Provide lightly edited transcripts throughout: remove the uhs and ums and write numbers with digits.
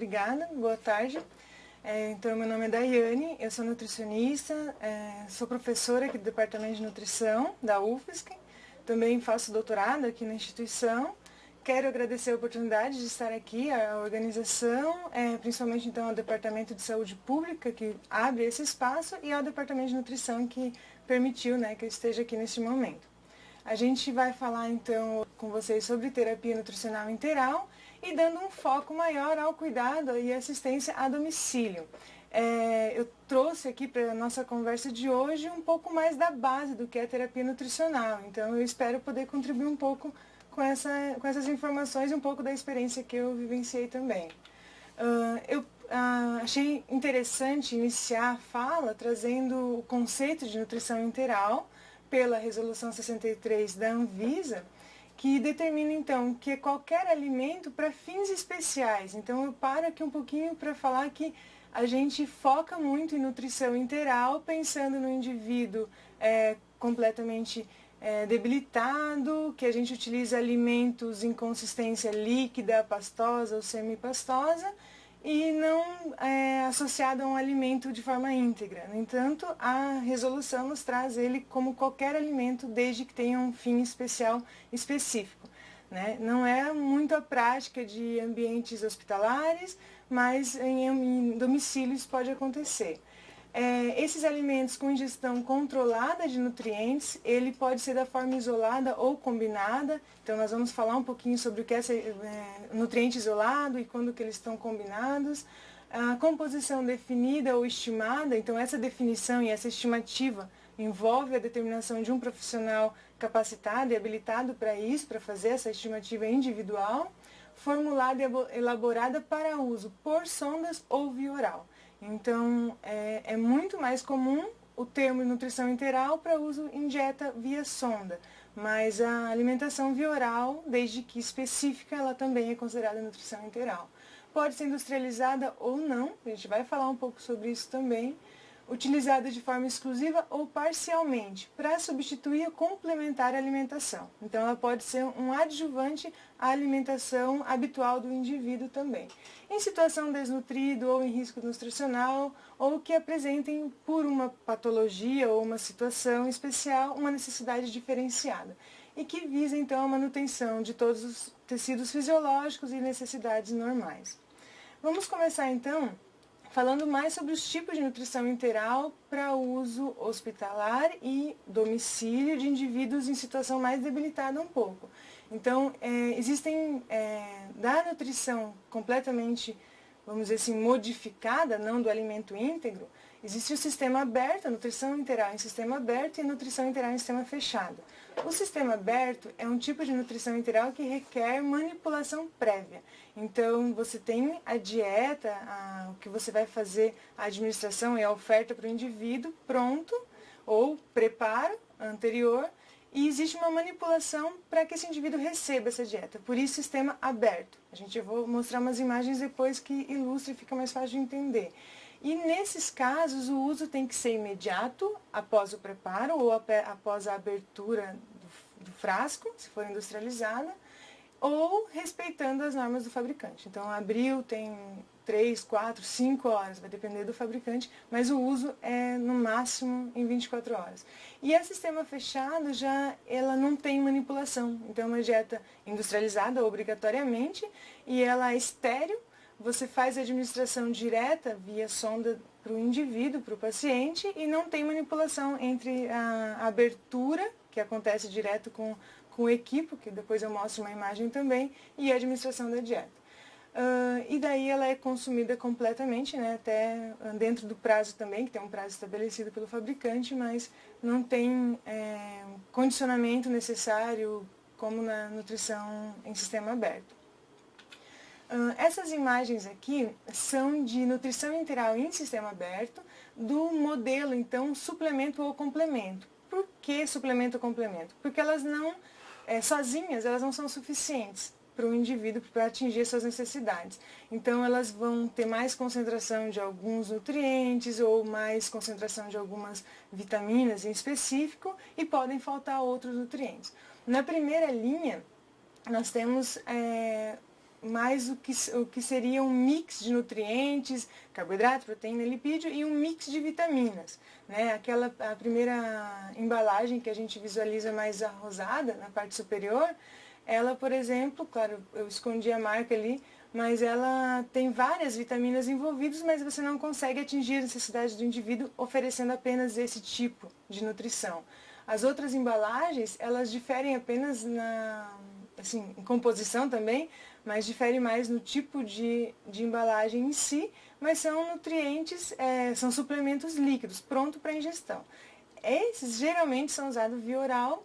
obrigada, boa tarde. Então, meu nome é Daiane, eu sou nutricionista, sou professora aqui do Departamento de Nutrição da UFSC, também faço doutorado aqui na instituição. Quero agradecer a oportunidade de estar aqui, a organização, principalmente então ao Departamento de Saúde Pública, que abre esse espaço, e ao Departamento de Nutrição, que permitiu, que eu esteja aqui neste momento. A gente vai falar então com vocês sobre terapia nutricional integral e dando um foco maior ao cuidado e assistência a domicílio. Eu trouxe aqui para a nossa conversa de hoje um pouco mais da base do que é a terapia nutricional, então eu espero poder contribuir um pouco com essas informações e um pouco da experiência que eu vivenciei também. Eu achei interessante iniciar a fala trazendo o conceito de nutrição integral pela Resolução 63 da Anvisa, que determina então que qualquer alimento para fins especiais. Então eu paro aqui um pouquinho para falar que a gente foca muito em nutrição integral, pensando no indivíduo completamente debilitado, que a gente utiliza alimentos em consistência líquida, pastosa ou semipastosa, e não associado a um alimento de forma íntegra. No entanto, a resolução nos traz ele como qualquer alimento, desde que tenha um fim específico. Não é muito a prática de ambientes hospitalares, mas em domicílios pode acontecer. Esses alimentos com ingestão controlada de nutrientes, ele pode ser da forma isolada ou combinada. Então nós vamos falar um pouquinho sobre o que é nutriente isolado e quando que eles estão combinados. A composição definida ou estimada, então essa definição e essa estimativa envolve a determinação de um profissional capacitado e habilitado para isso, para fazer essa estimativa individual, formulada e elaborada para uso por sondas ou via oral. Então, é muito mais comum o termo nutrição integral para uso em dieta via sonda, mas a alimentação via oral, desde que específica, ela também é considerada nutrição integral. Pode ser industrializada ou não, a gente vai falar um pouco sobre isso também, utilizada de forma exclusiva ou parcialmente para substituir ou complementar a alimentação. Então, ela pode ser um adjuvante à alimentação habitual do indivíduo também. Em situação desnutrido ou em risco nutricional, ou que apresentem por uma patologia ou uma situação especial uma necessidade diferenciada e que visa então a manutenção de todos os tecidos fisiológicos e necessidades normais. Vamos começar então falando mais sobre os tipos de nutrição integral para uso hospitalar e domicílio de indivíduos em situação mais debilitada um pouco. Então, existem da nutrição completamente, vamos dizer assim, modificada, não do alimento íntegro, existe o sistema aberto, a nutrição integral em sistema aberto e a nutrição integral em sistema fechado. O sistema aberto é um tipo de nutrição integral que requer manipulação prévia. Então, você tem a dieta, o que você vai fazer, a administração e a oferta para o indivíduo pronto, ou preparo anterior, e existe uma manipulação para que esse indivíduo receba essa dieta. Por isso, sistema aberto. Eu vou mostrar umas imagens depois que ilustra e fica mais fácil de entender. E nesses casos, o uso tem que ser imediato, após o preparo ou após a abertura do frasco, se for industrializada, ou respeitando as normas do fabricante. Então, abriu, tem 3, 4, 5 horas, vai depender do fabricante, mas o uso é no máximo em 24 horas. E a sistema fechado ela não tem manipulação, então é uma dieta industrializada obrigatoriamente e ela é estéril. Você faz a administração direta via sonda para o indivíduo, para o paciente, e não tem manipulação entre a abertura, que acontece direto com o equipo, que depois eu mostro uma imagem também, e a administração da dieta. E daí ela é consumida completamente, até dentro do prazo também, que tem um prazo estabelecido pelo fabricante, mas não tem condicionamento necessário como na nutrição em sistema aberto. Essas imagens aqui são de nutrição integral em sistema aberto, do modelo, então, suplemento ou complemento. Por que suplemento ou complemento? Porque elas não, sozinhas, elas não são suficientes para o indivíduo para atingir suas necessidades. Então, elas vão ter mais concentração de alguns nutrientes ou mais concentração de algumas vitaminas em específico e podem faltar outros nutrientes. Na primeira linha, nós temos mais o que seria um mix de nutrientes, carboidrato, proteína, lipídio e um mix de vitaminas. Né? A primeira embalagem que a gente visualiza mais arrosada, na parte superior, ela, por exemplo, claro, eu escondi a marca ali, mas ela tem várias vitaminas envolvidas, mas você não consegue atingir a necessidade do indivíduo oferecendo apenas esse tipo de nutrição. As outras embalagens, elas diferem apenas em composição também, mas diferem mais no tipo de embalagem em si, mas são nutrientes, são suplementos líquidos, pronto para ingestão. Esses geralmente são usados via oral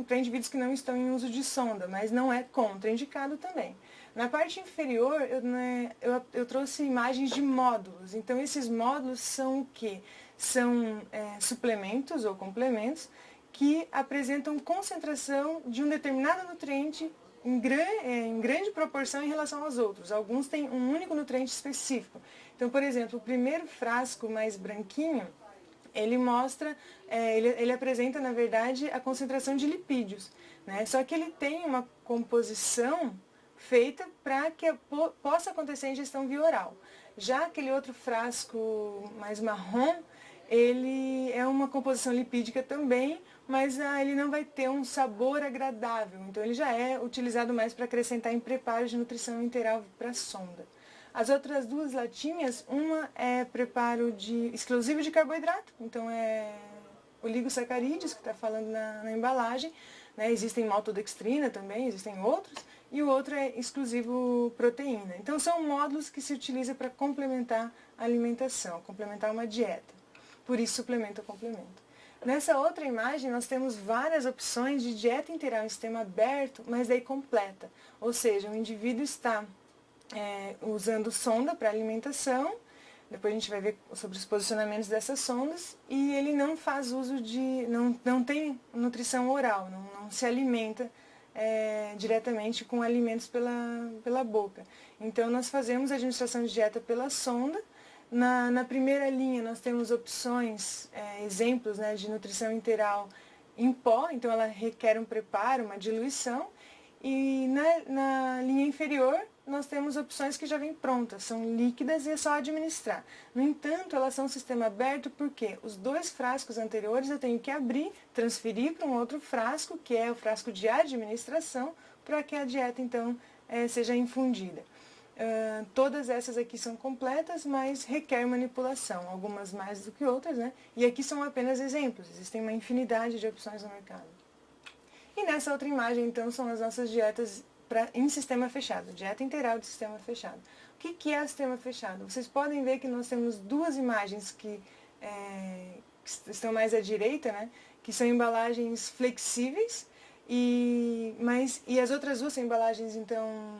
para indivíduos que não estão em uso de sonda, mas não é contraindicado também. Na parte inferior, eu trouxe imagens de módulos. Então, esses módulos são o quê? São suplementos ou complementos que apresentam concentração de um determinado nutriente em grande proporção em relação aos outros. Alguns têm um único nutriente específico. Então, por exemplo, o primeiro frasco mais branquinho, ele mostra, ele apresenta, na verdade, a concentração de lipídios, né? Só que ele tem uma composição feita para que possa acontecer a ingestão via oral. Já aquele outro frasco mais marrom, ele é uma composição lipídica também, mas ele não vai ter um sabor agradável. Então, ele já é utilizado mais para acrescentar em preparos de nutrição interal para a sonda. As outras duas latinhas, uma é preparo exclusivo de carboidrato, então é oligosacarídeos, que está falando na embalagem, né? Existem maltodextrina também, existem outros, e o outro é exclusivo proteína. Então são módulos que se utilizam para complementar a alimentação, complementar uma dieta. Por isso suplemento ou complemento. Nessa outra imagem nós temos várias opções de dieta integral em sistema aberto, mas daí completa. Ou seja, o indivíduo está usando sonda para alimentação, depois a gente vai ver sobre os posicionamentos dessas sondas, e ele não faz uso não tem nutrição oral, não se alimenta diretamente com alimentos pela boca. Então nós fazemos a administração de dieta pela sonda. Na primeira linha nós temos opções, exemplos, né, de nutrição integral em pó, então ela requer um preparo, uma diluição, e na linha inferior nós temos opções que já vêm prontas, são líquidas e é só administrar. No entanto, elas são um sistema aberto porque os dois frascos anteriores eu tenho que abrir, transferir para um outro frasco, que é o frasco de administração, para que a dieta então seja infundida. Todas essas aqui são completas, mas requer manipulação, algumas mais do que outras, né? E aqui são apenas exemplos, existem uma infinidade de opções no mercado. E nessa outra imagem, então, são as nossas dietas em sistema fechado, dieta integral de sistema fechado. O que é o sistema fechado? Vocês podem ver que nós temos duas imagens que estão mais à direita, né? Que são embalagens flexíveis, e as outras duas são embalagens, então,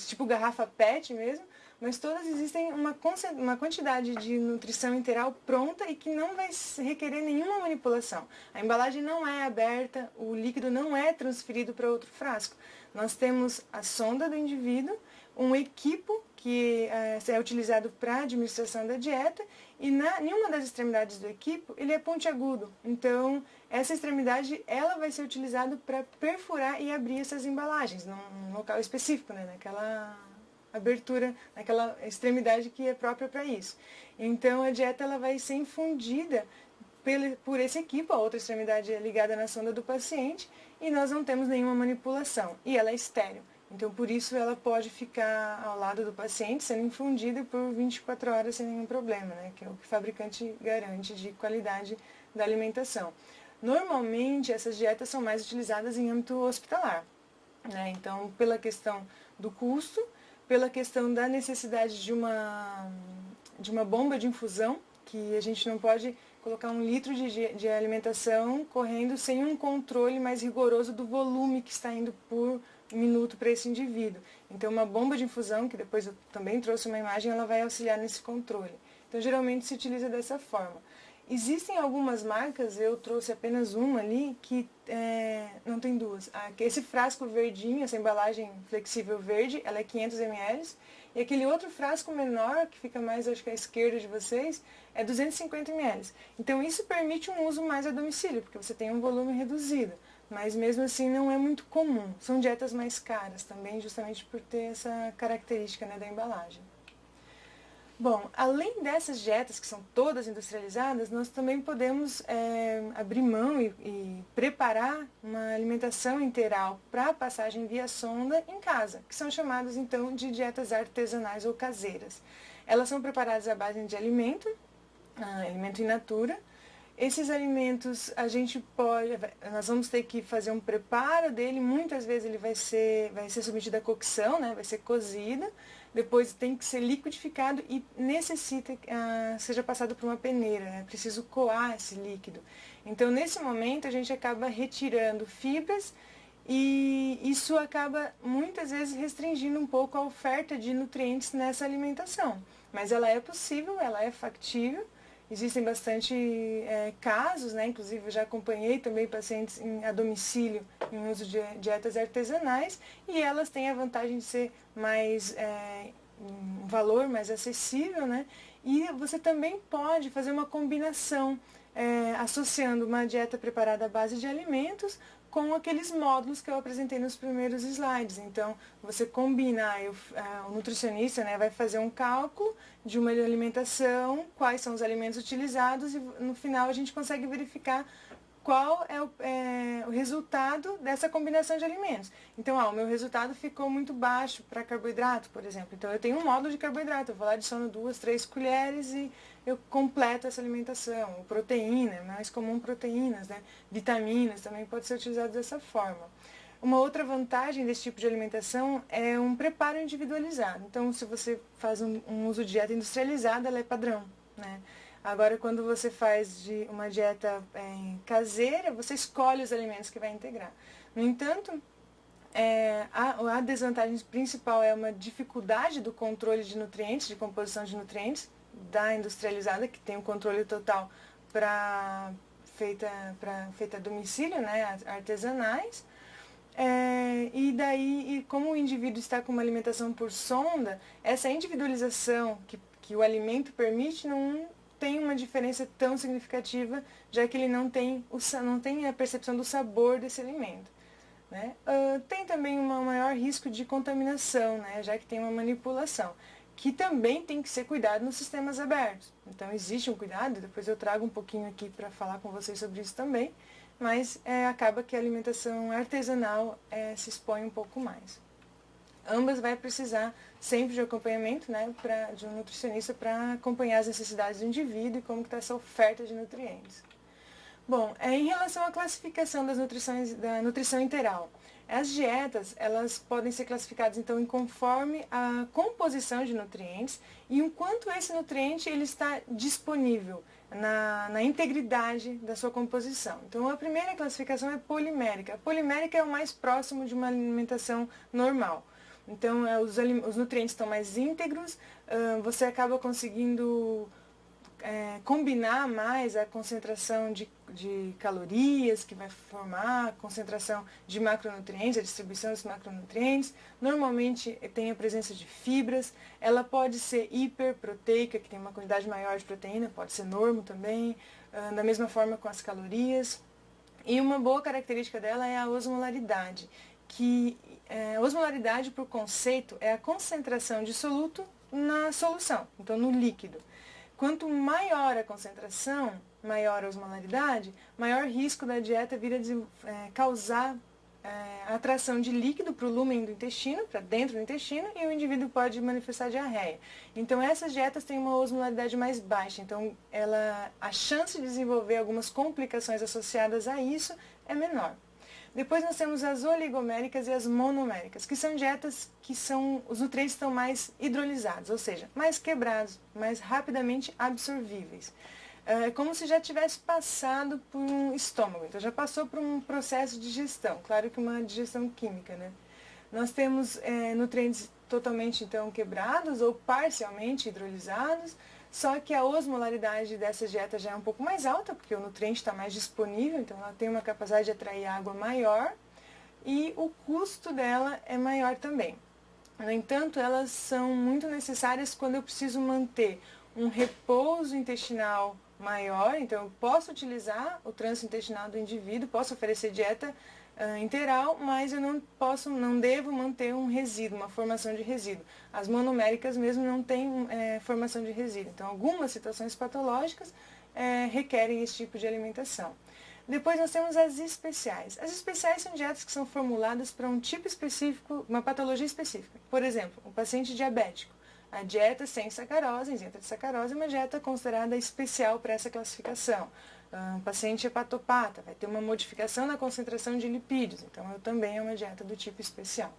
tipo garrafa PET mesmo, mas todas existem uma quantidade de nutrição integral pronta e que não vai requerer nenhuma manipulação. A embalagem não é aberta, o líquido não é transferido para outro frasco. Nós temos a sonda do indivíduo, um equipo que é utilizado para a administração da dieta, e em uma das extremidades do equipo ele é pontiagudo. Então, essa extremidade ela vai ser utilizada para perfurar e abrir essas embalagens, num local específico, né, naquela abertura, naquela extremidade que é própria para isso. Então, a dieta ela vai ser infundida por esse equipo, a outra extremidade é ligada na sonda do paciente, e nós não temos nenhuma manipulação, e ela é estéril. Então, por isso, ela pode ficar ao lado do paciente, sendo infundida por 24 horas sem nenhum problema, né? Que é o que o fabricante garante de qualidade da alimentação. Normalmente, essas dietas são mais utilizadas em âmbito hospitalar, né? Então, pela questão do custo, pela questão da necessidade de uma bomba de infusão, que a gente não pode colocar 1 litro de alimentação correndo sem um controle mais rigoroso do volume que está indo por minuto para esse indivíduo. Então, uma bomba de infusão, que depois eu também trouxe uma imagem, ela vai auxiliar nesse controle. Então, geralmente se utiliza dessa forma. Existem algumas marcas, eu trouxe apenas uma ali, que não tem duas. Esse frasco verdinho, essa embalagem flexível verde, ela é 500 ml. E aquele outro frasco menor, que fica mais, acho que à esquerda de vocês, é 250 ml. Então, isso permite um uso mais a domicílio, porque você tem um volume reduzido. mas mesmo assim não é muito comum. São dietas mais caras também, justamente por ter essa característica, né, da embalagem. Bom, além dessas dietas que são todas industrializadas, nós também podemos abrir mão e preparar uma alimentação integral para passagem via sonda em casa, que são chamadas então de dietas artesanais ou caseiras. Elas são preparadas à base de alimento in natura. Esses alimentos nós vamos ter que fazer um preparo dele, muitas vezes ele vai ser submetido à cocção, né, vai ser cozido, depois tem que ser liquidificado e necessita que seja passado por uma peneira, é preciso coar esse líquido. Então, nesse momento, a gente acaba retirando fibras e isso acaba muitas vezes restringindo um pouco a oferta de nutrientes nessa alimentação. Mas ela é possível, ela é factível. Existem bastante casos, né? Inclusive eu já acompanhei também pacientes a domicílio em uso de dietas artesanais e elas têm a vantagem de ser mais, um valor mais acessível, né? E você também pode fazer uma combinação associando uma dieta preparada à base de alimentos com aqueles módulos que eu apresentei nos primeiros slides. Então, você combina, o nutricionista, né, vai fazer um cálculo de uma alimentação, quais são os alimentos utilizados e no final a gente consegue verificar qual é o resultado dessa combinação de alimentos. Então, o meu resultado ficou muito baixo para carboidrato, por exemplo. Então, eu tenho um módulo de carboidrato, eu vou lá adiciono 2, 3 colheres e eu completo essa alimentação. Proteína, é mais comum proteínas, né? Vitaminas também pode ser utilizado dessa forma. Uma outra vantagem desse tipo de alimentação é um preparo individualizado. Então, se você faz um uso de dieta industrializada, ela é padrão, né? Agora, quando você faz uma dieta caseira, você escolhe os alimentos que vai integrar. No entanto, a desvantagem principal é uma dificuldade do controle de nutrientes, de composição de nutrientes, da industrializada, que tem o controle total feita a domicílio, né, artesanais. E como o indivíduo está com uma alimentação por sonda, essa individualização que o alimento permite não tem uma diferença tão significativa, já que ele não tem a percepção do sabor desse alimento, né? Tem também um maior risco de contaminação, né, já que tem uma manipulação, que também tem que ser cuidado nos sistemas abertos. Então existe um cuidado, depois eu trago um pouquinho aqui para falar com vocês sobre isso também, mas acaba que a alimentação artesanal se expõe um pouco mais. Ambas vai precisar sempre de acompanhamento, né, de um nutricionista para acompanhar as necessidades do indivíduo e como está essa oferta de nutrientes. Bom, em relação à classificação da nutrição integral, as dietas elas podem ser classificadas então conforme a composição de nutrientes e o quanto esse nutriente ele está disponível na integridade da sua composição. Então, a primeira classificação é polimérica. A polimérica é o mais próximo de uma alimentação normal. Então, os nutrientes estão mais íntegros, você acaba conseguindo combinar mais a concentração de calorias que vai formar, a concentração de macronutrientes, a distribuição dos macronutrientes. Normalmente tem a presença de fibras, ela pode ser hiperproteica, que tem uma quantidade maior de proteína, pode ser normo também, da mesma forma com as calorias. E uma boa característica dela é a osmolaridade, que a osmolaridade, por conceito, é a concentração de soluto na solução, então no líquido. Quanto maior a concentração, maior a osmolaridade, maior risco da dieta vir a causar a atração de líquido para o lúmen do intestino, para dentro do intestino, e o indivíduo pode manifestar diarreia. Então, essas dietas têm uma osmolaridade mais baixa, então a chance de desenvolver algumas complicações associadas a isso é menor. Depois nós temos as oligoméricas e as monoméricas, que são dietas que os nutrientes estão mais hidrolizados, ou seja, mais quebrados, mais rapidamente absorvíveis. É como se já tivesse passado por um estômago, então já passou por um processo de digestão, claro que uma digestão química, né? Nós temos nutrientes totalmente então quebrados ou parcialmente hidrolizados, só que a osmolaridade dessa dieta já é um pouco mais alta, porque o nutriente está mais disponível, então ela tem uma capacidade de atrair água maior e o custo dela é maior também. No entanto, elas são muito necessárias quando eu preciso manter um repouso intestinal maior, então eu posso utilizar o trânsito intestinal do indivíduo, posso oferecer dieta integral, mas eu não devo manter um resíduo, uma formação de resíduo. As monoméricas mesmo não têm formação de resíduo. Então, algumas situações patológicas requerem esse tipo de alimentação. Depois nós temos as especiais. As especiais são dietas que são formuladas para um tipo específico, uma patologia específica. Por exemplo, um paciente diabético. A dieta sem sacarose, isenta de sacarose, é uma dieta considerada especial para essa classificação. Um paciente hepatopata vai ter uma modificação na concentração de lipídios, então também é uma dieta do tipo especial.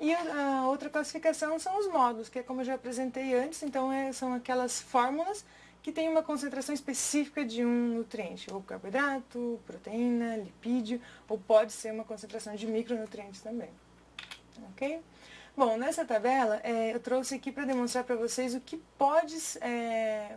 E a outra classificação são os módulos, que é como eu já apresentei antes, então são aquelas fórmulas que têm uma concentração específica de um nutriente, ou carboidrato, proteína, lipídio, ou pode ser uma concentração de micronutrientes também. Ok? Bom, nessa tabela eu trouxe aqui para demonstrar para vocês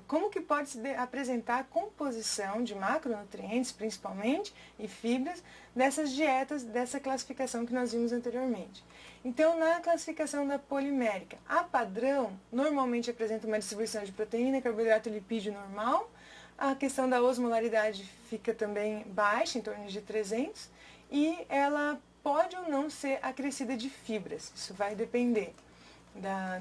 como que pode se apresentar a composição de macronutrientes, principalmente, e fibras, dessas dietas, dessa classificação que nós vimos anteriormente. Então, na classificação da polimérica, a padrão normalmente apresenta uma distribuição de proteína, carboidrato e lipídio normal. A questão da osmolaridade fica também baixa, em torno de 300, e ela pode ou não ser acrescida de fibras. Isso vai depender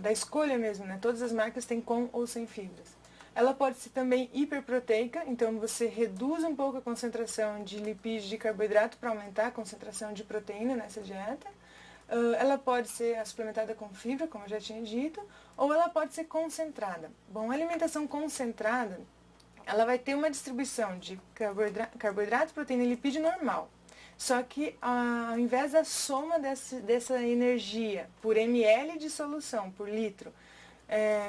da escolha mesmo, né? Todas as marcas têm com ou sem fibras. Ela pode ser também hiperproteica, então você reduz um pouco a concentração de lipídio e de carboidrato para aumentar a concentração de proteína nessa dieta. Ela pode ser suplementada com fibra, como eu já tinha dito, ou ela pode ser concentrada. Bom, a alimentação concentrada, ela vai ter uma distribuição de carboidrato, proteína e lipídio normal. Só que ao invés da soma dessa energia por ml de solução, por litro,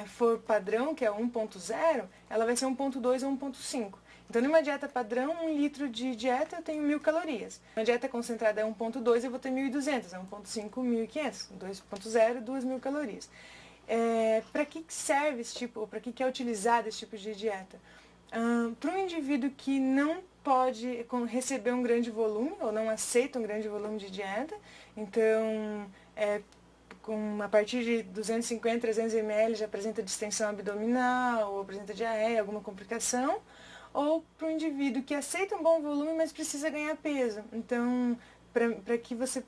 for padrão, que é 1.0, ela vai ser 1.2 ou 1.5. Então, numa dieta padrão, 1 litro de dieta eu tenho 1.000 calorias. Uma dieta concentrada é 1.2, eu vou ter 1.200, é 1.5, 1.500. 2.0, 2.000 calorias. Para que serve esse tipo, ou para que é utilizado esse tipo de dieta? Para um indivíduo que não pode receber um grande volume, ou não aceita um grande volume de dieta, então, a partir de 250, 300 ml já apresenta distensão abdominal, ou apresenta diarreia, alguma complicação, ou para um indivíduo que aceita um bom volume, mas precisa ganhar peso. Então, para que você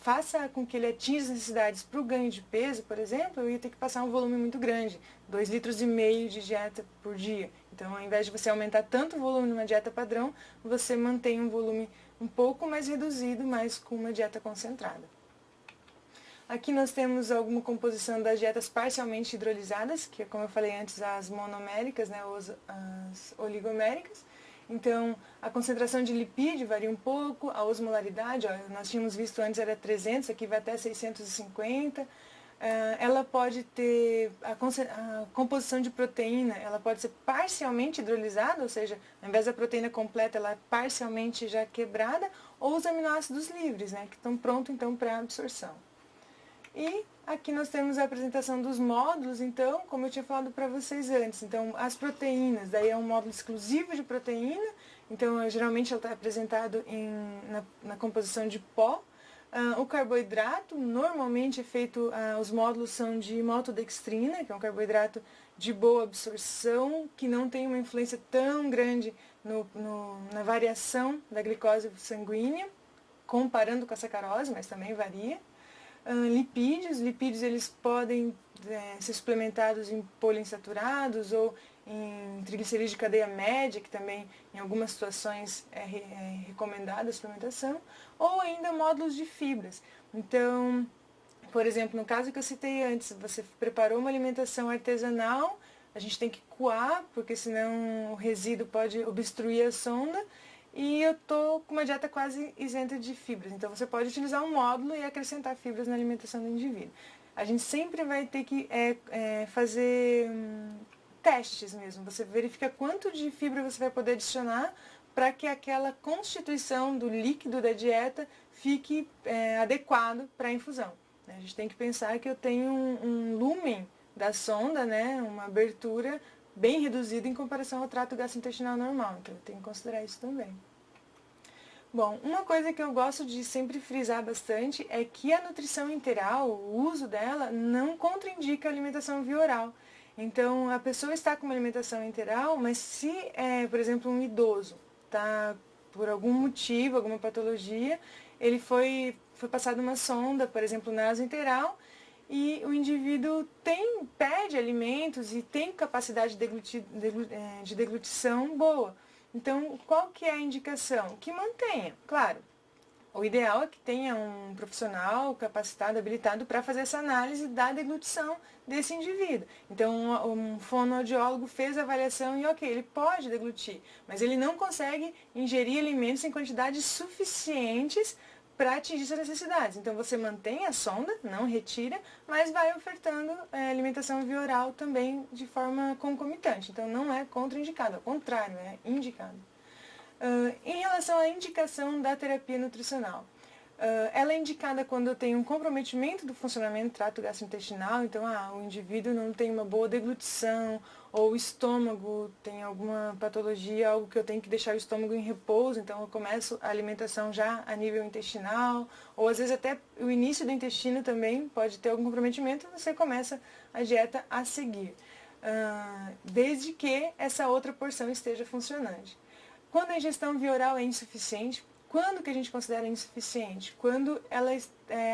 faça com que ele atinja as necessidades para o ganho de peso, por exemplo, eu ia ter que passar um volume muito grande, 2,5 litros de dieta por dia. Então, ao invés de você aumentar tanto o volume numa dieta padrão, você mantém um volume um pouco mais reduzido, mas com uma dieta concentrada. Aqui nós temos alguma composição das dietas parcialmente hidrolisadas, que é, como eu falei antes, as monoméricas, né, as oligoméricas. Então, a concentração de lipídio varia um pouco, a osmolaridade, nós tínhamos visto antes era 300, aqui vai até 650. Ela pode ter a composição de proteína, ela pode ser parcialmente hidrolisada, ou seja, ao invés da proteína completa, ela é parcialmente já quebrada, ou os aminoácidos livres, né, que estão prontos então para absorção. E aqui nós temos a apresentação dos módulos, então, como eu tinha falado para vocês antes. Então, as proteínas, daí é um módulo exclusivo de proteína, então geralmente ela está apresentado na composição de pó. O carboidrato, normalmente é feito, os módulos são de maltodextrina, que é um carboidrato de boa absorção, que não tem uma influência tão grande na variação da glicose sanguínea, comparando com a sacarose, mas também varia. Lipídios eles podem ser suplementados em poliinsaturados ou em triglicerídeos de cadeia média, que também em algumas situações é recomendada a suplementação, ou ainda módulos de fibras. Então, por exemplo, no caso que eu citei antes, você preparou uma alimentação artesanal, a gente tem que coar, porque senão o resíduo pode obstruir a sonda, e eu estou com uma dieta quase isenta de fibras. Então, você pode utilizar um módulo e acrescentar fibras na alimentação do indivíduo. A gente sempre vai ter que fazer testes mesmo. Você verifica quanto de fibra você vai poder adicionar para que aquela constituição do líquido da dieta fique adequado para a infusão. A gente tem que pensar que eu tenho um lumen da sonda, né, uma abertura bem reduzido em comparação ao trato gastrointestinal normal, então eu tenho que considerar isso também. Bom, uma coisa que eu gosto de sempre frisar bastante é que a nutrição enteral, o uso dela, não contraindica a alimentação via oral. Então, a pessoa está com uma alimentação enteral, mas se por exemplo, um idoso está por algum motivo, alguma patologia, ele foi passada uma sonda, por exemplo, nasointeral, e o indivíduo pede alimentos e tem capacidade de deglutição boa. Então, qual que é a indicação? Que mantenha, claro. O ideal é que tenha um profissional capacitado, habilitado para fazer essa análise da deglutição desse indivíduo. Então, um fonoaudiólogo fez a avaliação e, ok, ele pode deglutir, mas ele não consegue ingerir alimentos em quantidades suficientes para atingir suas necessidades. Então, você mantém a sonda, não retira, mas vai ofertando alimentação via oral também de forma concomitante. Então, não é contraindicado, ao contrário, é indicado. Em relação à indicação da terapia nutricional, ela é indicada quando eu tenho um comprometimento do funcionamento do trato gastrointestinal, então o indivíduo não tem uma boa deglutição, ou o estômago tem alguma patologia, algo que eu tenho que deixar o estômago em repouso, então eu começo a alimentação já a nível intestinal, ou às vezes até o início do intestino também pode ter algum comprometimento, você começa a dieta a seguir, desde que essa outra porção esteja funcionante. Quando a ingestão via oral é insuficiente, quando que a gente considera insuficiente? Quando ela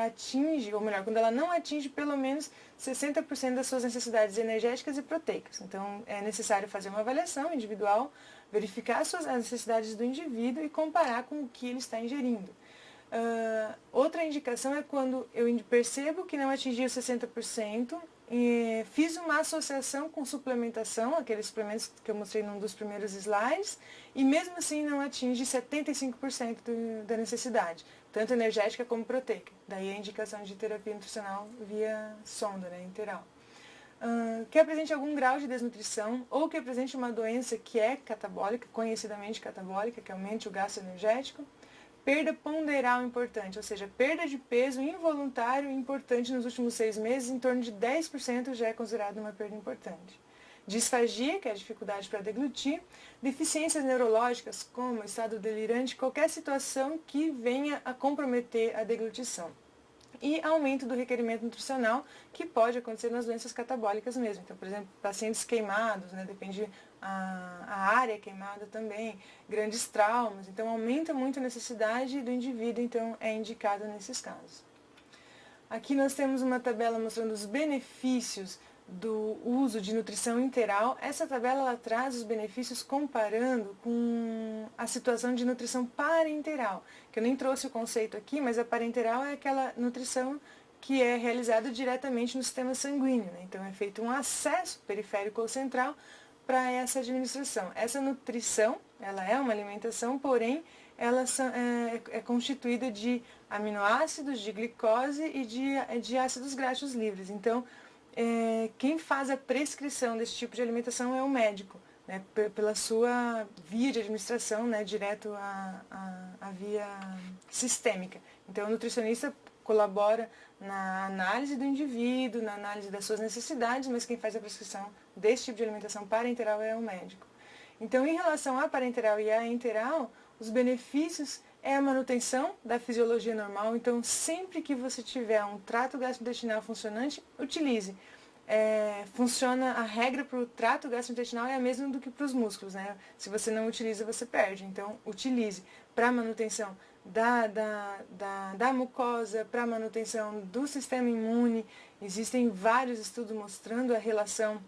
atinge, ou melhor, quando ela não atinge pelo menos 60% das suas necessidades energéticas e proteicas. Então, é necessário fazer uma avaliação individual, verificar as necessidades do indivíduo e comparar com o que ele está ingerindo. Outra indicação é quando eu percebo que não atingi os 60%, fiz uma associação com suplementação, aqueles suplementos que eu mostrei num dos primeiros slides, e mesmo assim não atinge 75% da necessidade, tanto energética como proteica. Daí a indicação de terapia nutricional via sonda, interal. Que apresente algum grau de desnutrição ou que apresente uma doença que é catabólica, conhecidamente catabólica, que aumente o gasto energético. Perda ponderal importante, ou seja, perda de peso involuntário importante nos últimos 6 meses, em torno de 10% já é considerado uma perda importante. Disfagia, que é a dificuldade para deglutir, deficiências neurológicas, como estado delirante, qualquer situação que venha a comprometer a deglutição. E aumento do requerimento nutricional, que pode acontecer nas doenças catabólicas mesmo. Então, por exemplo, pacientes queimados, depende a área queimada também, grandes traumas. Então, aumenta muito a necessidade do indivíduo, então é indicado nesses casos. Aqui nós temos uma tabela mostrando os benefícios do uso de nutrição interal. Essa tabela ela traz os benefícios comparando com a situação de nutrição parenteral, que eu nem trouxe o conceito aqui, mas a parenteral é aquela nutrição que é realizada diretamente no sistema sanguíneo, Então é feito um acesso periférico ou central para essa administração. Essa nutrição, ela é uma alimentação, porém ela é constituída de aminoácidos, de glicose e de ácidos graxos livres. Então, quem faz a prescrição desse tipo de alimentação é o médico, pela sua via de administração, direto à via sistêmica. Então, o nutricionista colabora na análise do indivíduo, na análise das suas necessidades, mas quem faz a prescrição desse tipo de alimentação parenteral é o médico. Então, em relação à parenteral e à enteral, os benefícios é a manutenção da fisiologia normal. Então, sempre que você tiver um trato gastrointestinal funcionante, utilize. Funciona a regra para o trato gastrointestinal é a mesma do que para os músculos, Se você não utiliza, você perde. Então, utilize para a manutenção da mucosa, para a manutenção do sistema imune. Existem vários estudos mostrando a relação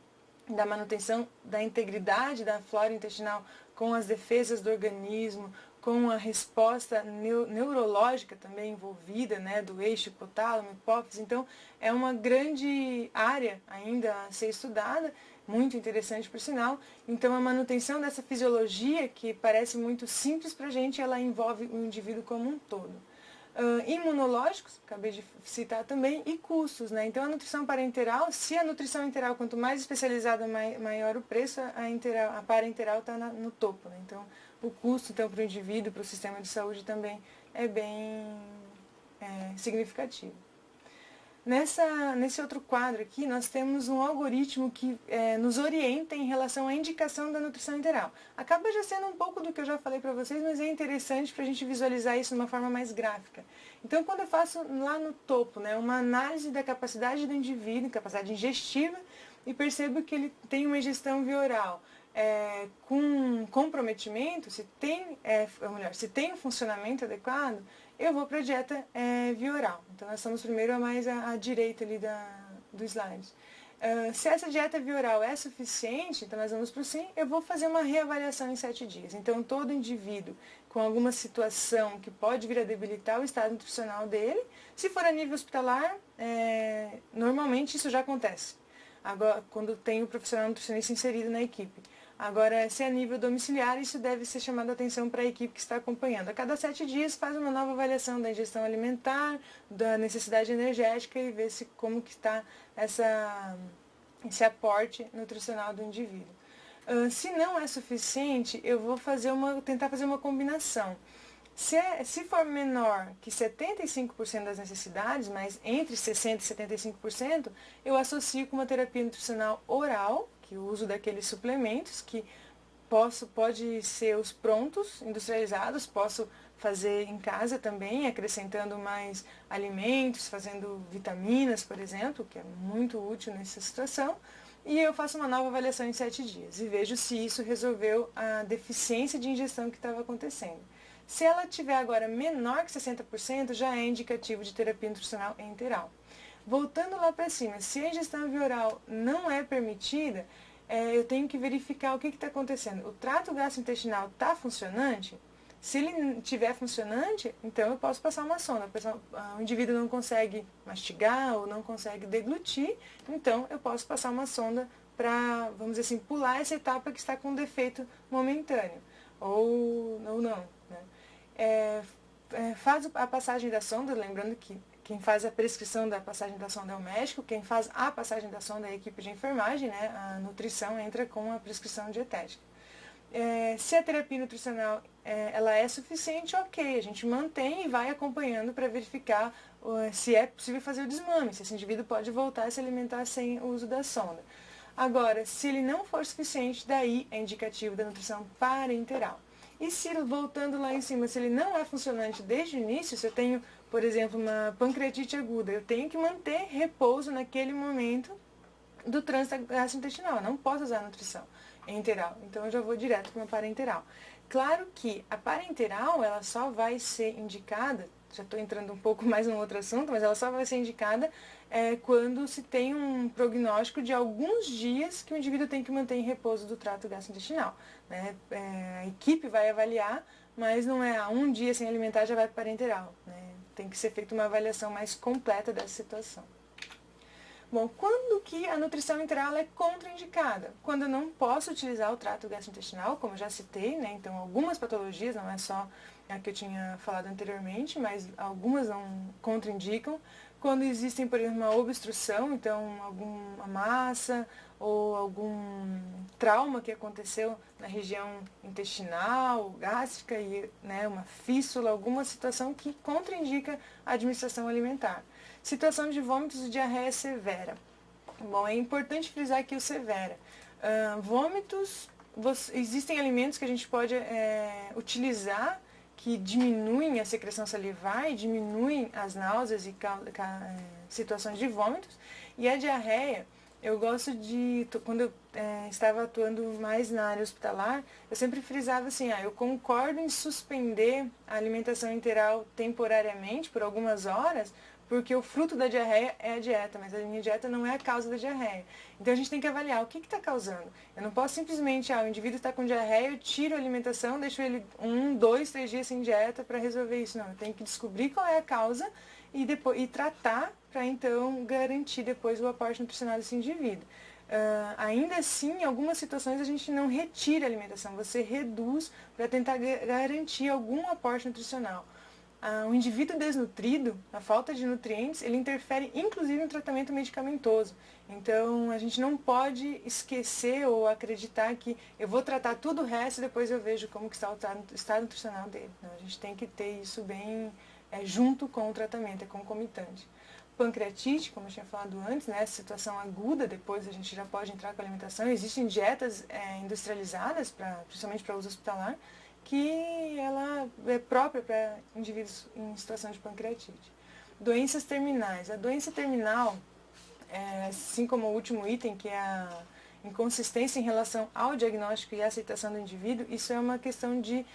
da manutenção da integridade da flora intestinal com as defesas do organismo, com a resposta neurológica também envolvida, do eixo hipotálamo, hipófise. Então, é uma grande área ainda a ser estudada, muito interessante por sinal. Então, a manutenção dessa fisiologia, que parece muito simples para a gente, ela envolve o indivíduo como um todo. Imunológicos, acabei de citar também, e custos, Então, a nutrição parenteral, se a nutrição enteral, quanto mais especializada, maior o preço, a parenteral está no topo, Então, o custo, então, para o indivíduo, para o sistema de saúde também é bem significativo. Nesse outro quadro aqui, nós temos um algoritmo que nos orienta em relação à indicação da nutrição enteral. Acaba já sendo um pouco do que eu já falei para vocês, mas é interessante para a gente visualizar isso de uma forma mais gráfica. Então, quando eu faço lá no topo, uma análise da capacidade do indivíduo, capacidade ingestiva, e percebo que ele tem uma ingestão via oral com comprometimento, se tem um funcionamento adequado, eu vou para a dieta via oral. Então, nós estamos primeiro mais à direita ali do slide. Se essa dieta via oral é suficiente, então nós vamos para o sim, eu vou fazer uma reavaliação em 7 dias. Então, todo indivíduo com alguma situação que pode vir a debilitar o estado nutricional dele, se for a nível hospitalar, normalmente isso já acontece. Agora, quando tem o profissional nutricionista inserido na equipe. Agora, se é a nível domiciliar, isso deve ser chamado a atenção para a equipe que está acompanhando. A cada 7 dias faz uma nova avaliação da ingestão alimentar, da necessidade energética e vê como que está esse aporte nutricional do indivíduo. Se não é suficiente, eu vou tentar fazer uma combinação. Se for menor que 75% das necessidades, mas entre 60% e 75%, eu associo com uma terapia nutricional oral, que o uso daqueles suplementos, que pode ser os prontos, industrializados, posso fazer em casa também, acrescentando mais alimentos, fazendo vitaminas, por exemplo, que é muito útil nessa situação, e eu faço uma nova avaliação em 7 dias e vejo se isso resolveu a deficiência de ingestão que estava acontecendo. Se ela tiver agora menor que 60%, já é indicativo de terapia nutricional enteral. Voltando lá para cima, se a ingestão via oral não é permitida, eu tenho que verificar o que está acontecendo. O trato gastrointestinal está funcionante? Se ele estiver funcionante, então eu posso passar uma sonda. O indivíduo não consegue mastigar ou não consegue deglutir, então eu posso passar uma sonda para, vamos dizer assim, pular essa etapa que está com defeito momentâneo. Ou não. Né? Faz a passagem da sonda, lembrando que quem faz a prescrição da passagem da sonda é o médico, quem faz a passagem da sonda é a equipe de enfermagem, né? A nutrição entra com a prescrição dietética. Se a terapia nutricional ela é suficiente, ok, a gente mantém e vai acompanhando para verificar se é possível fazer o desmame, se esse indivíduo pode voltar a se alimentar sem o uso da sonda. Agora, se ele não for suficiente, daí é indicativo da nutrição parenteral. E se, voltando lá em cima, se ele não é funcionante desde o início, se eu tenho, por exemplo, uma pancreatite aguda, eu tenho que manter repouso naquele momento do trânsito gastrointestinal. Eu não posso usar a nutrição enteral. Então, eu já vou direto para uma parenteral. Claro que a parenteral, ela só vai ser indicada, já estou entrando um pouco mais num outro assunto, mas ela só vai ser indicada quando se tem um prognóstico de alguns dias que o indivíduo tem que manter em repouso do trato gastrointestinal. Né? A equipe vai avaliar, mas não é um dia sem alimentar já vai para parenteral. Né? Tem que ser feita uma avaliação mais completa dessa situação. Bom, quando que a nutrição enteral é contraindicada? Quando eu não posso utilizar o trato gastrointestinal, como eu já citei, né? Então algumas patologias, não é só a que eu tinha falado anteriormente, mas algumas não contraindicam. Quando existem, por exemplo, uma obstrução, então alguma massa ou algum trauma que aconteceu na região intestinal, gástrica, e, né, uma fístula, alguma situação que contraindica a administração alimentar. Situação de vômitos e diarreia severa. Bom, é importante frisar aqui o severa. Vômitos, existem alimentos que a gente pode utilizar que diminuem a secreção salivar e diminuem as náuseas e situações de vômitos. E a diarreia, eu gosto de, quando eu estava atuando mais na área hospitalar, eu sempre frisava assim, eu concordo em suspender a alimentação enteral temporariamente, por algumas horas, porque o fruto da diarreia é a dieta, mas a minha dieta não é a causa da diarreia. Então a gente tem que avaliar o que está causando. Eu não posso simplesmente, o indivíduo está com diarreia, eu tiro a alimentação, deixo ele 1, 2, 3 dias sem dieta para resolver isso. Não, eu tenho que descobrir qual é a causa e tratar para então garantir depois o aporte nutricional desse indivíduo. Ainda assim, em algumas situações a gente não retira a alimentação, você reduz para tentar garantir algum aporte nutricional. O indivíduo desnutrido, a falta de nutrientes, ele interfere inclusive no tratamento medicamentoso. Então, a gente não pode esquecer ou acreditar que eu vou tratar tudo o resto e depois eu vejo como que está o estado nutricional dele. Não, a gente tem que ter isso bem junto com o tratamento, é concomitante. Pancreatite, como eu tinha falado antes, né, situação aguda, depois a gente já pode entrar com a alimentação. Existem dietas industrializadas, principalmente para uso hospitalar, que ela é própria para indivíduos em situação de pancreatite. Doenças terminais. A doença terminal, assim como o último item, que é a inconsistência em relação ao diagnóstico e aceitação do indivíduo, isso é uma questão de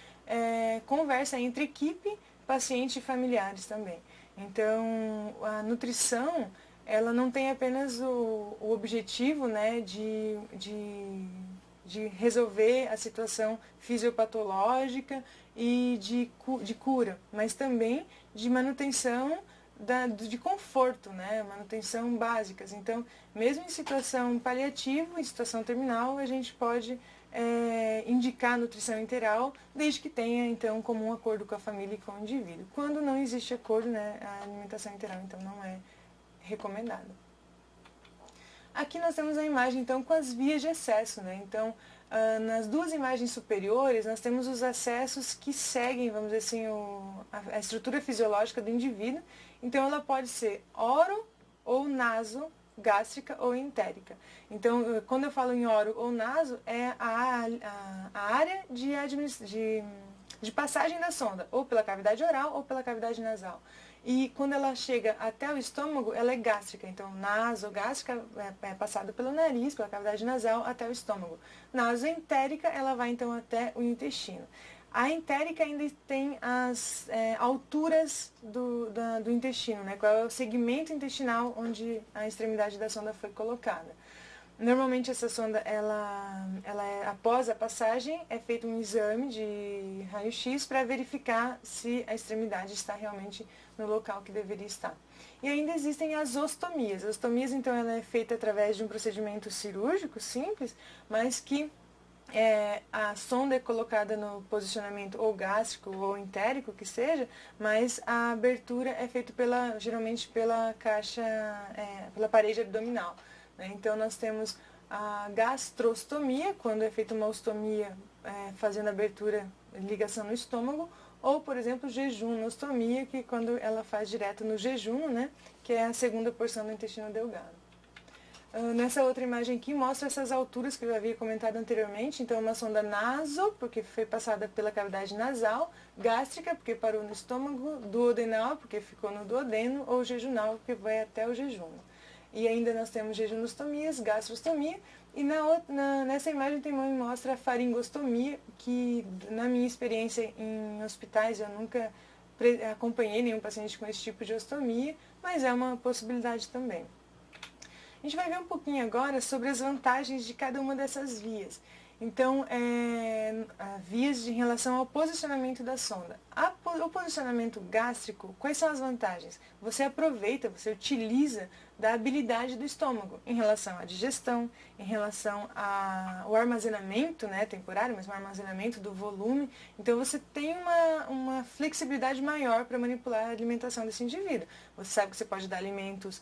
conversa entre equipe, paciente e familiares também. Então, a nutrição, ela não tem apenas o objetivo, né, de resolver a situação fisiopatológica e de cura, mas também de manutenção de conforto, né, manutenção básicas. Então, mesmo em situação paliativa, em situação terminal, a gente pode indicar nutrição integral, desde que tenha, então, comum acordo com a família e com o indivíduo. Quando não existe acordo, né, a alimentação integral, então, não é recomendada. Aqui nós temos a imagem, então, com as vias de acesso, né? Então, nas duas imagens superiores, nós temos os acessos que seguem, vamos dizer assim, a estrutura fisiológica do indivíduo. Então, ela pode ser oro ou naso, gástrica ou entérica. Então, quando eu falo em oro ou naso, é a área de passagem da sonda, ou pela cavidade oral ou pela cavidade nasal. E quando ela chega até o estômago, ela é gástrica. Então, nasogástrica é passada pelo nariz, pela cavidade nasal, até o estômago. Nasoentérica, ela vai então até o intestino. A entérica ainda tem as alturas do intestino, né? Qual é o segmento intestinal onde a extremidade da sonda foi colocada. Normalmente essa sonda, após a passagem, é feito um exame de raio-x para verificar se a extremidade está realmente no local que deveria estar. E ainda existem as ostomias. As ostomias, então, ela é feita através de um procedimento cirúrgico simples, mas que a sonda é colocada no posicionamento ou gástrico ou entérico, que seja, mas a abertura é feita geralmente pela caixa, pela parede abdominal. Então, nós temos a gastrostomia, quando é feita uma ostomia fazendo abertura, ligação no estômago, ou, por exemplo, jejunostomia, que quando ela faz direto no jejum, né, que é a segunda porção do intestino delgado. Nessa outra imagem aqui mostra essas alturas que eu havia comentado anteriormente. Então, uma sonda naso, porque foi passada pela cavidade nasal, gástrica, porque parou no estômago, duodenal, porque ficou no duodeno, ou jejunal, porque vai até o jejuno. E ainda nós temos jejunostomias, gastrostomia, e nessa imagem também mostra a faringostomia, que na minha experiência em hospitais eu nunca acompanhei nenhum paciente com esse tipo de ostomia, mas é uma possibilidade também. A gente vai ver um pouquinho agora sobre as vantagens de cada uma dessas vias. Então, vias em relação ao posicionamento da sonda. O posicionamento gástrico, quais são as vantagens? Você aproveita, você utiliza da habilidade do estômago em relação à digestão, em relação ao armazenamento, né, temporário, mas um armazenamento do volume. Então, você tem uma flexibilidade maior para manipular a alimentação desse indivíduo. Você sabe que você pode dar alimentos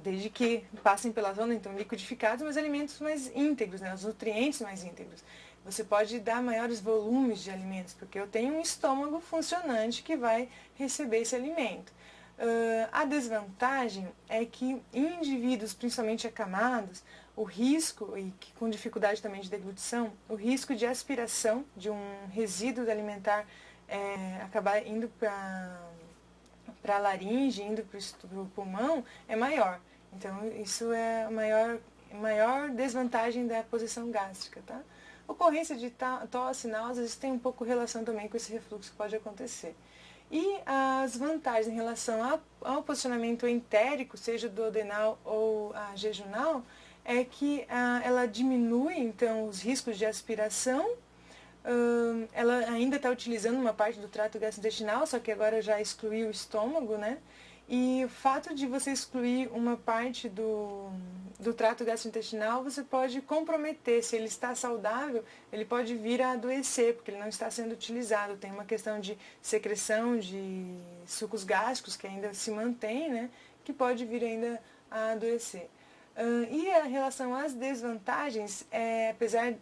desde que passem pela zona, então liquidificados, mas alimentos mais íntegros, né, os nutrientes mais íntegros. Você pode dar maiores volumes de alimentos, porque eu tenho um estômago funcionante que vai receber esse alimento. A desvantagem é que em indivíduos, principalmente acamados, o risco, e com dificuldade também de deglutição, o risco de aspiração de um resíduo alimentar acabar indo para a laringe, indo para o pulmão, é maior. Então, isso é a maior desvantagem da posição gástrica, tá? Ocorrência de tosse, náuseas, isso tem um pouco relação também com esse refluxo que pode acontecer. E as vantagens em relação ao posicionamento entérico, seja duodenal ou jejunal, é que ela diminui, então, os riscos de aspiração. Ela ainda está utilizando uma parte do trato gastrointestinal, só que agora já excluiu o estômago, né? E o fato de você excluir uma parte do trato gastrointestinal, você pode comprometer. Se ele está saudável, ele pode vir a adoecer, porque ele não está sendo utilizado. Tem uma questão de secreção de sucos gástricos que ainda se mantém, né? Que pode vir ainda a adoecer. E em relação às desvantagens, apesar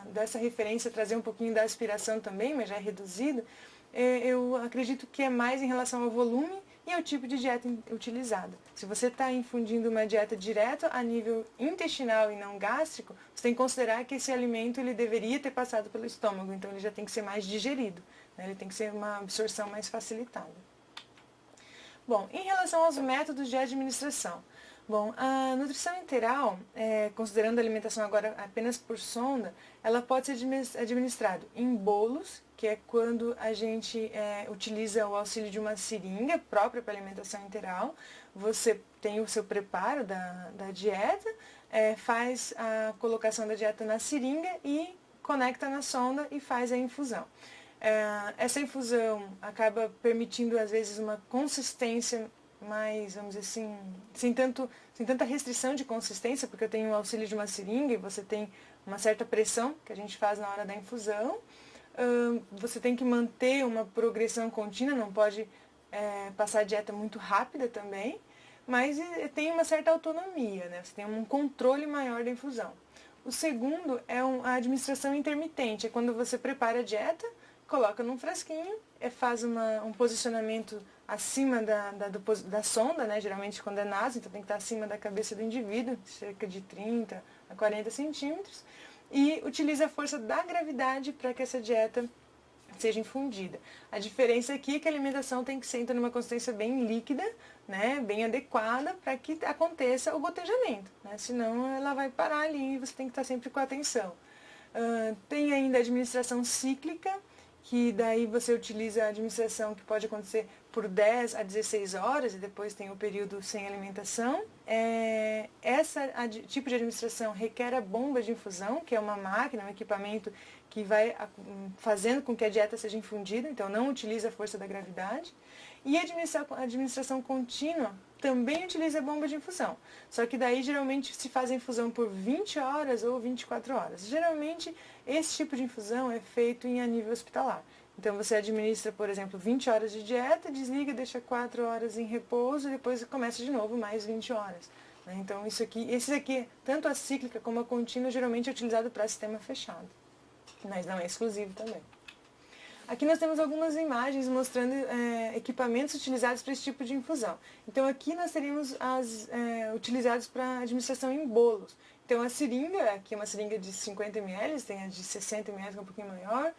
dessa referência trazer um pouquinho da aspiração também, mas já é reduzido, eu acredito que é mais em relação ao volume e ao tipo de dieta utilizada. Se você está infundindo uma dieta direto a nível intestinal e não gástrico, você tem que considerar que esse alimento ele deveria ter passado pelo estômago, então ele já tem que ser mais digerido, né? Ele tem que ser uma absorção mais facilitada. Bom, em relação aos métodos de administração, Bom, a nutrição enteral, considerando a alimentação agora apenas por sonda, ela pode ser administrada em bolos, que é quando a gente utiliza o auxílio de uma seringa própria para alimentação enteral. Você tem o seu preparo da dieta, faz a colocação da dieta na seringa e conecta na sonda e faz a infusão. Essa infusão acaba permitindo, às vezes, uma consistência mais, vamos dizer assim, sem tanta restrição de consistência, porque eu tenho o auxílio de uma seringa e você tem uma certa pressão que a gente faz na hora da infusão. Você tem que manter uma progressão contínua, não pode passar a dieta muito rápida também, mas tem uma certa autonomia, né? Você tem um controle maior da infusão. O segundo é a administração intermitente, é quando você prepara a dieta, coloca num frasquinho, faz um posicionamento acima da sonda, né? Geralmente quando é naso, então tem que estar acima da cabeça do indivíduo, cerca de 30 a 40 centímetros, e utiliza a força da gravidade para que essa dieta seja infundida. A diferença aqui é que a alimentação tem que ser então, numa consistência bem líquida, né? Bem adequada para que aconteça o gotejamento, né? Senão ela vai parar ali e você tem que estar sempre com atenção. Tem ainda a administração cíclica, que daí você utiliza a administração que pode acontecer por 10 a 16 horas e depois tem o período sem alimentação. Esse tipo de administração requer a bomba de infusão, que é uma máquina, um equipamento que vai fazendo com que a dieta seja infundida, então não utiliza a força da gravidade. E a administração contínua também utiliza a bomba de infusão. Só que daí geralmente se faz a infusão por 20 horas ou 24 horas. Geralmente esse tipo de infusão é feito a nível hospitalar. Então você administra, por exemplo, 20 horas de dieta, desliga, deixa 4 horas em repouso e depois começa de novo mais 20 horas. Então esse aqui, tanto a cíclica como a contínua, geralmente é utilizado para sistema fechado. Mas não é exclusivo também. Aqui nós temos algumas imagens mostrando equipamentos utilizados para esse tipo de infusão. Então aqui nós teríamos as utilizados para administração em bolos. Então a seringa, aqui é uma seringa de 50 ml, tem a de 60 ml, que é um pouquinho maior.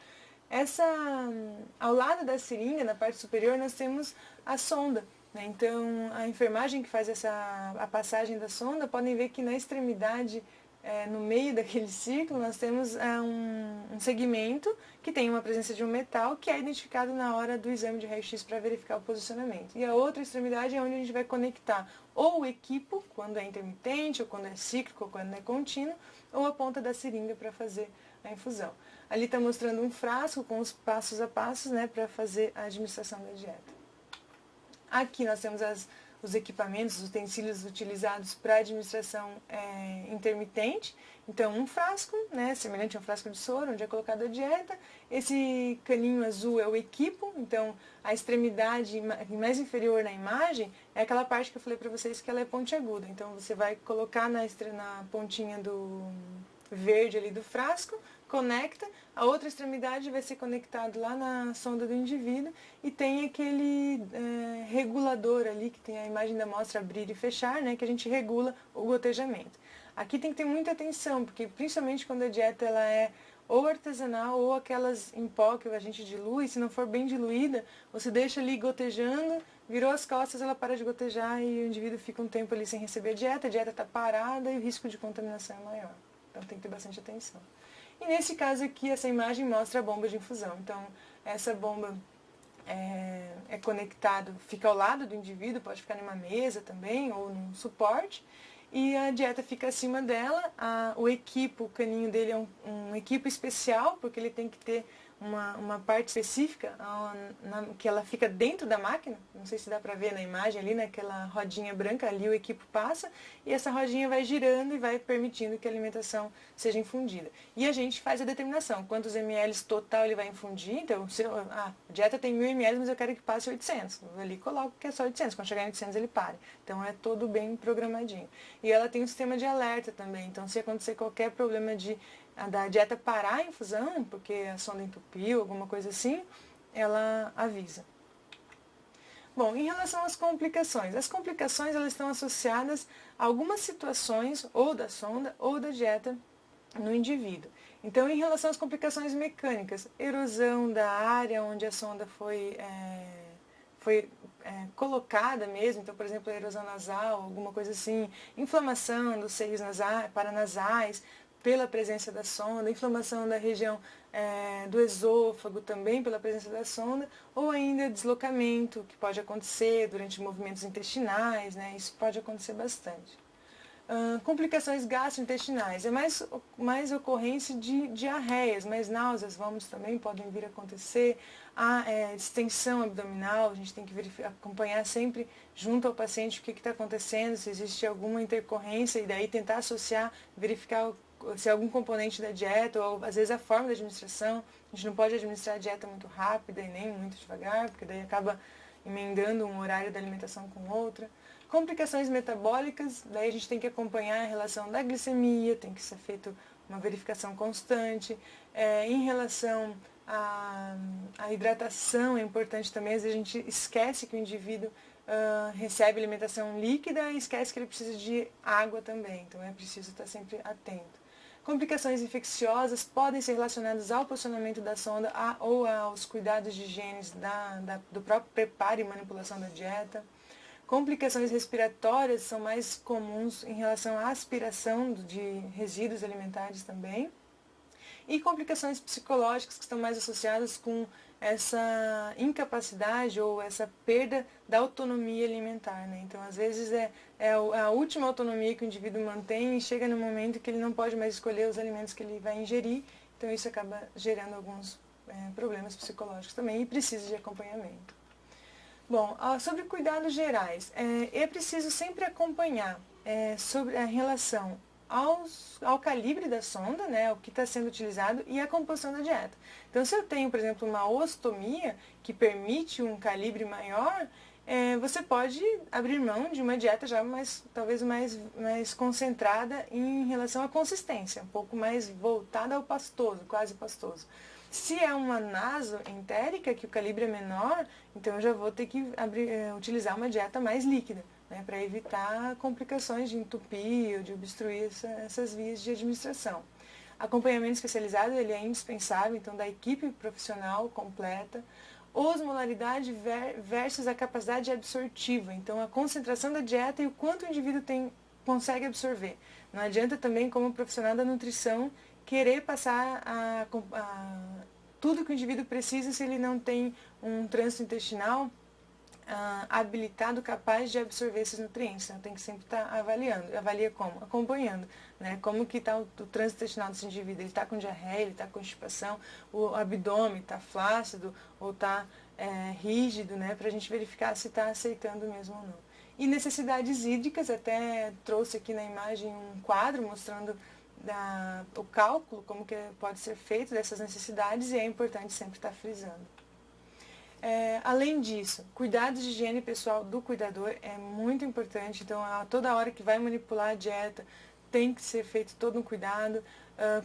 Ao lado da seringa, na parte superior, nós temos a sonda. Né? Então a enfermagem que faz a passagem da sonda, podem ver que na extremidade, no meio daquele círculo, nós temos um segmento que tem uma presença de um metal que é identificado na hora do exame de raio-x para verificar o posicionamento. E a outra extremidade é onde a gente vai conectar ou o equipo, quando é intermitente, ou quando é cíclico, ou quando é contínuo, ou a ponta da seringa para fazer a infusão. Ali está mostrando um frasco com os passos a passos, né, para fazer a administração da dieta. Aqui nós temos os equipamentos, os utensílios utilizados para administração intermitente. Então, um frasco, né, semelhante a um frasco de soro, onde é colocada a dieta. Esse caninho azul é o equipo, então a extremidade mais inferior na imagem é aquela parte que eu falei para vocês que ela é pontiaguda. Então, você vai colocar na pontinha do verde ali do frasco, conecta, a outra extremidade vai ser conectado lá na sonda do indivíduo e tem aquele regulador ali, que tem a imagem da amostra abrir e fechar, né, que a gente regula o gotejamento. Aqui tem que ter muita atenção, porque principalmente quando a dieta ela é ou artesanal ou aquelas em pó que a gente dilui, se não for bem diluída, você deixa ali gotejando, virou as costas, ela para de gotejar e o indivíduo fica um tempo ali sem receber a dieta está parada e o risco de contaminação é maior. Então tem que ter bastante atenção. E nesse caso aqui, essa imagem mostra a bomba de infusão. Então, essa bomba é conectado, fica ao lado do indivíduo, pode ficar numa mesa também, ou num suporte, e a dieta fica acima dela. O equipo, o caninho dele é um equipo especial, porque ele tem que ter uma parte específica que ela fica dentro da máquina, não sei se dá para ver na imagem ali, naquela rodinha branca, ali o equipo passa e essa rodinha vai girando e vai permitindo que a alimentação seja infundida. E a gente faz a determinação, quantos ml total ele vai infundir, então a dieta tem 1000 ml, mas eu quero que passe 800, eu ali coloco que é só 800, quando chegar em 800 ele para. Então é todo bem programadinho. E ela tem um sistema de alerta também, então se acontecer qualquer problema da dieta parar a infusão, porque a sonda entupiu, alguma coisa assim, ela avisa. Bom, em relação às complicações, as complicações elas estão associadas a algumas situações, ou da sonda, ou da dieta no indivíduo. Então, em relação às complicações mecânicas, erosão da área onde a sonda foi colocada mesmo, então, por exemplo, erosão nasal, alguma coisa assim, inflamação dos seios paranasais, pela presença da sonda, inflamação da região do esôfago também pela presença da sonda, ou ainda deslocamento, que pode acontecer durante movimentos intestinais, né? Isso pode acontecer bastante. Complicações gastrointestinais, é mais ocorrência de diarreias, mas náuseas, vômitos também podem vir a acontecer. A distensão abdominal, a gente tem que acompanhar sempre junto ao paciente o que está acontecendo, se existe alguma intercorrência, e daí tentar associar, verificar se é algum componente da dieta, ou às vezes a forma da administração. A gente não pode administrar a dieta muito rápida e nem muito devagar, porque daí acaba emendando um horário da alimentação com outra. Complicações metabólicas, daí a gente tem que acompanhar a relação da glicemia, tem que ser feita uma verificação constante. Em relação à hidratação, é importante também, às vezes a gente esquece que o indivíduo recebe alimentação líquida e esquece que ele precisa de água também, então é preciso estar sempre atento. Complicações infecciosas podem ser relacionadas ao posicionamento da sonda ou aos cuidados de higiene do próprio preparo e manipulação da dieta. Complicações respiratórias são mais comuns em relação à aspiração de resíduos alimentares também. E complicações psicológicas que estão mais associadas com essa incapacidade ou essa perda da autonomia alimentar, né? Então, às vezes, é a última autonomia que o indivíduo mantém e chega no momento que ele não pode mais escolher os alimentos que ele vai ingerir, então isso acaba gerando alguns problemas psicológicos também e precisa de acompanhamento. Bom, sobre cuidados gerais, é preciso sempre acompanhar sobre a relação ao calibre da sonda, né, o que está sendo utilizado, e a composição da dieta. Então, se eu tenho, por exemplo, uma ostomia que permite um calibre maior, você pode abrir mão de uma dieta já talvez mais concentrada em relação à consistência, um pouco mais voltada ao pastoso, quase pastoso. Se é uma nasoentérica, que o calibre é menor, então eu já vou ter que utilizar uma dieta mais líquida, né, para evitar complicações de entupir ou de obstruir essas vias de administração. Acompanhamento especializado ele é indispensável, então da equipe profissional completa. Osmolaridade versus a capacidade absortiva, então a concentração da dieta e o quanto o indivíduo consegue absorver. Não adianta também, como profissional da nutrição, querer passar tudo que o indivíduo precisa se ele não tem um trânsito intestinal habilitado, capaz de absorver esses nutrientes. Então, tem que sempre estar avaliando. Avalia como? Acompanhando, né? Como que está o trânsito intestinal desse indivíduo. Ele está com diarreia, ele está com constipação, o abdômen está flácido ou está rígido, né? Para a gente verificar se está aceitando mesmo ou não. E necessidades hídricas, até trouxe aqui na imagem um quadro mostrando o cálculo, como que pode ser feito dessas necessidades, e é importante sempre estar frisando. Além disso, cuidados de higiene pessoal do cuidador é muito importante, então a toda hora que vai manipular a dieta tem que ser feito todo um cuidado.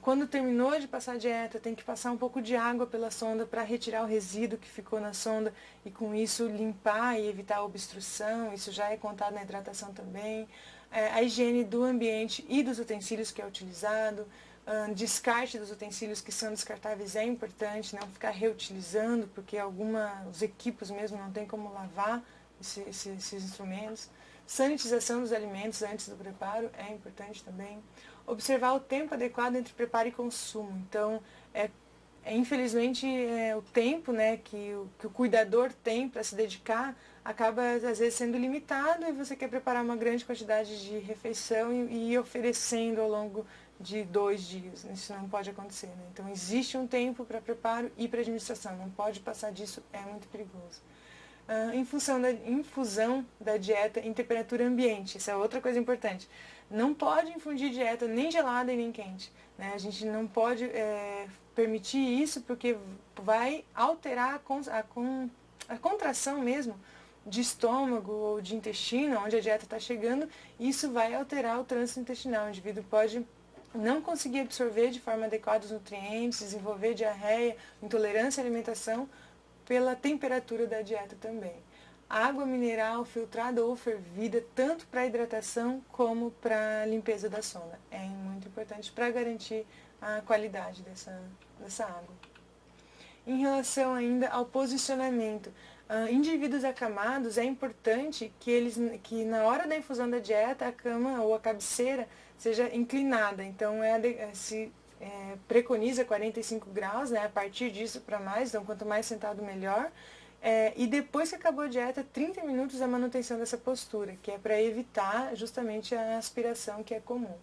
Quando terminou de passar a dieta, tem que passar um pouco de água pela sonda para retirar o resíduo que ficou na sonda e com isso limpar e evitar a obstrução, isso já é contado na hidratação também. A higiene do ambiente e dos utensílios que é utilizado, descarte dos utensílios que são descartáveis é importante, não ficar reutilizando, porque os equipos mesmo não tem como lavar esses instrumentos. Sanitização dos alimentos antes do preparo é importante também. Observar o tempo adequado entre preparo e consumo. Então, infelizmente, o tempo, né, que o cuidador tem para se dedicar acaba, às vezes, sendo limitado, e você quer preparar uma grande quantidade de refeição e ir oferecendo ao longo de 2 dias. Isso não pode acontecer, né? Então, existe um tempo para preparo e para administração. Não pode passar disso, é muito perigoso. Em função da infusão da dieta em temperatura ambiente. Essa é outra coisa importante. Não pode infundir dieta nem gelada e nem quente, né? A gente não pode permitir isso, porque vai alterar a contração mesmo de estômago ou de intestino, onde a dieta está chegando, e isso vai alterar o trânsito intestinal. O indivíduo pode não conseguir absorver de forma adequada os nutrientes, desenvolver diarreia, intolerância à alimentação, pela temperatura da dieta também. Água mineral filtrada ou fervida, tanto para hidratação como para limpeza da sonda. É muito importante para garantir a qualidade dessa água. Em relação ainda ao posicionamento, Indivíduos acamados, é importante que na hora da infusão da dieta, a cama ou a cabeceira seja inclinada. Então, se preconiza 45 graus, né, a partir disso para mais, então quanto mais sentado, melhor. E depois que acabou a dieta, 30 minutos a manutenção dessa postura, que é para evitar justamente a aspiração que é comum.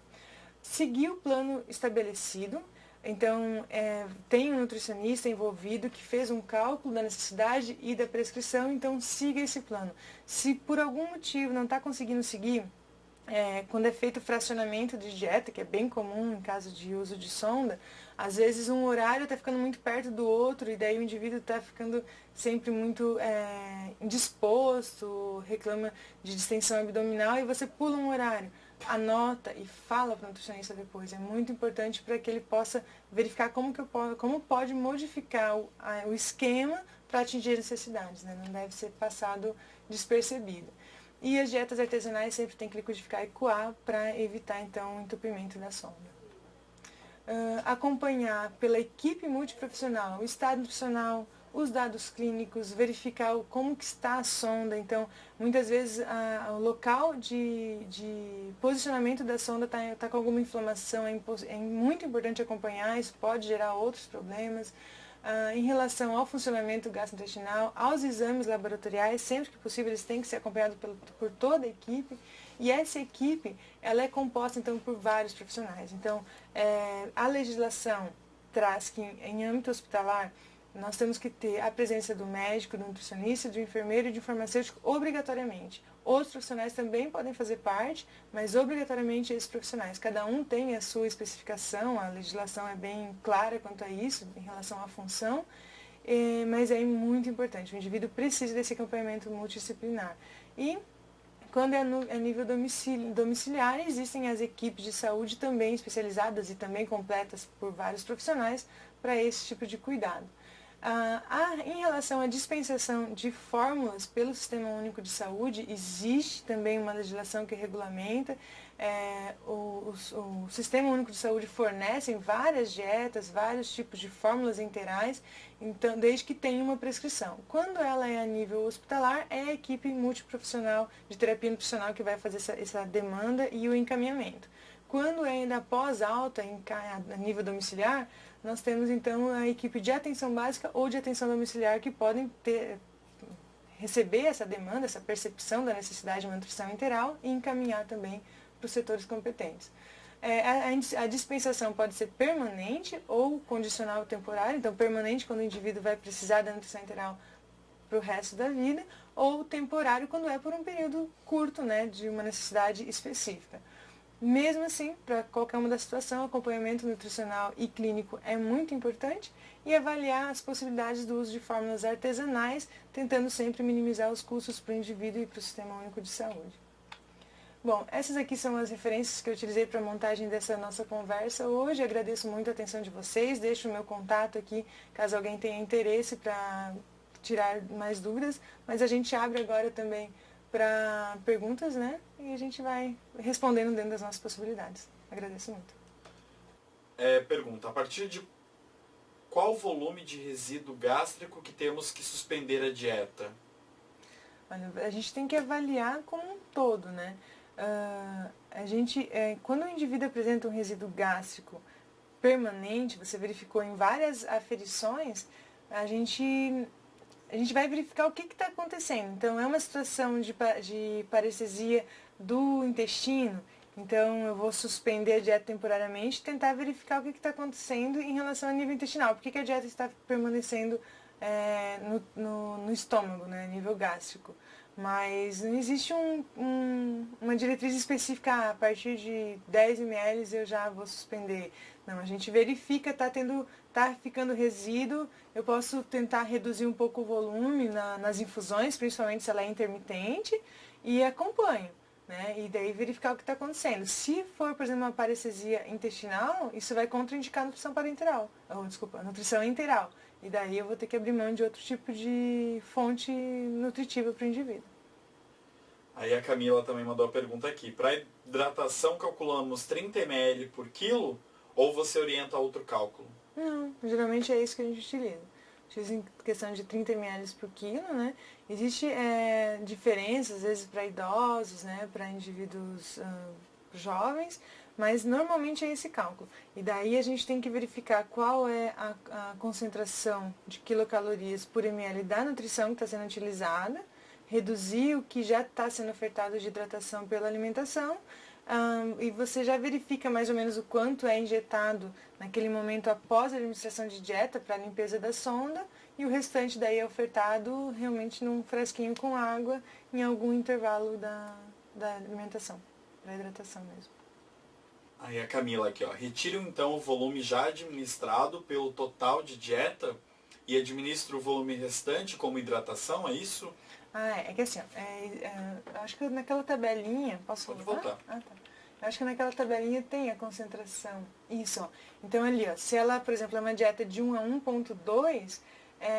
Seguir o plano estabelecido, então tem um nutricionista envolvido que fez um cálculo da necessidade e da prescrição, então siga esse plano. Se por algum motivo não está conseguindo seguir, quando é feito o fracionamento de dieta, que é bem comum em caso de uso de sonda, às vezes um horário está ficando muito perto do outro e daí o indivíduo está ficando sempre muito indisposto, reclama de distensão abdominal e você pula um horário. Anota e fala para o nutricionista depois. É muito importante para que ele possa verificar como pode modificar o esquema para atingir as necessidades, né? Não deve ser passado despercebido. E as dietas artesanais sempre tem que liquidificar e coar para evitar, então, o entupimento da sonda. Acompanhar pela equipe multiprofissional o estado nutricional, os dados clínicos, verificar como que está a sonda. Então, muitas vezes o local de posicionamento da sonda está com alguma inflamação, é muito importante acompanhar, isso pode gerar outros problemas. Em relação ao funcionamento gastrointestinal, aos exames laboratoriais, sempre que possível eles têm que ser acompanhados por toda a equipe. E essa equipe, ela é composta então por vários profissionais. Então, a legislação traz que em âmbito hospitalar, nós temos que ter a presença do médico, do nutricionista, do enfermeiro e do farmacêutico obrigatoriamente. Outros profissionais também podem fazer parte, mas obrigatoriamente esses profissionais. Cada um tem a sua especificação, a legislação é bem clara quanto a isso, em relação à função, mas é muito importante. O indivíduo precisa desse acompanhamento multidisciplinar. E quando é a nível domiciliar, existem as equipes de saúde também especializadas e também completas por vários profissionais para esse tipo de cuidado. Em relação à dispensação de fórmulas pelo Sistema Único de Saúde, existe também uma legislação que regulamenta. O Sistema Único de Saúde fornece várias dietas, vários tipos de fórmulas interais, então, desde que tenha uma prescrição. Quando ela é a nível hospitalar, é a equipe multiprofissional de terapia nutricional que vai fazer essa demanda e o encaminhamento. Quando é ainda após alta, a nível domiciliar, nós temos então a equipe de atenção básica ou de atenção domiciliar que podem receber essa demanda, essa percepção da necessidade de uma nutrição integral e encaminhar também para os setores competentes. A dispensação pode ser permanente ou condicional temporária, então permanente quando o indivíduo vai precisar da nutrição integral para o resto da vida, ou temporário quando é por um período curto, né, de uma necessidade específica. Mesmo assim, para qualquer uma das situações, o acompanhamento nutricional e clínico é muito importante e avaliar as possibilidades do uso de fórmulas artesanais, tentando sempre minimizar os custos para o indivíduo e para o Sistema Único de Saúde. Bom, essas aqui são as referências que eu utilizei para a montagem dessa nossa conversa hoje. Agradeço muito a atenção de vocês, deixo o meu contato aqui, caso alguém tenha interesse para tirar mais dúvidas, mas a gente abre agora também para perguntas, né? E a gente vai respondendo dentro das nossas possibilidades. Agradeço muito. Pergunta, a partir de qual volume de resíduo gástrico que temos que suspender a dieta? Olha, a gente tem que avaliar como um todo, né? Quando o indivíduo apresenta um resíduo gástrico permanente, você verificou em várias aferições, a gente vai verificar o que está acontecendo. Então, é uma situação de parestesia do intestino, então eu vou suspender a dieta temporariamente e tentar verificar o que está acontecendo em relação ao nível intestinal. Por que a dieta está permanecendo no estômago, né, nível gástrico? Mas não existe uma diretriz específica, a partir de 10 ml eu já vou suspender. Não, a gente verifica, tá ficando resíduo, eu posso tentar reduzir um pouco o volume nas infusões, principalmente se ela é intermitente, e acompanho, né? E daí verificar o que está acontecendo. Se for, por exemplo, uma parestesia intestinal, isso vai contraindicar a nutrição parenteral, a nutrição enteral. E daí eu vou ter que abrir mão de outro tipo de fonte nutritiva para o indivíduo. Aí a Camila também mandou a pergunta aqui. Para hidratação calculamos 30 ml por quilo ou você orienta outro cálculo? Não, geralmente é isso que a gente utiliza. X em questão de 30 ml por quilo, né? Existe diferença, às vezes, para idosos, né? Para indivíduos jovens, mas normalmente é esse cálculo. E daí a gente tem que verificar qual é a concentração de quilocalorias por ml da nutrição que está sendo utilizada, reduzir o que já está sendo ofertado de hidratação pela alimentação, e você já verifica mais ou menos o quanto é injetado naquele momento após a administração de dieta para a limpeza da sonda, e o restante daí é ofertado realmente num frasquinho com água em algum intervalo da alimentação, da hidratação mesmo. Aí a Camila aqui, ó. Retiro então o volume já administrado pelo total de dieta e administro o volume restante como hidratação, é isso? É que assim, acho que naquela tabelinha, posso Pode voltar? voltar. Tá. Acho que naquela tabelinha tem a concentração. Isso, ó. Então ali, ó, se ela, por exemplo, é uma dieta de 1 a 1,2,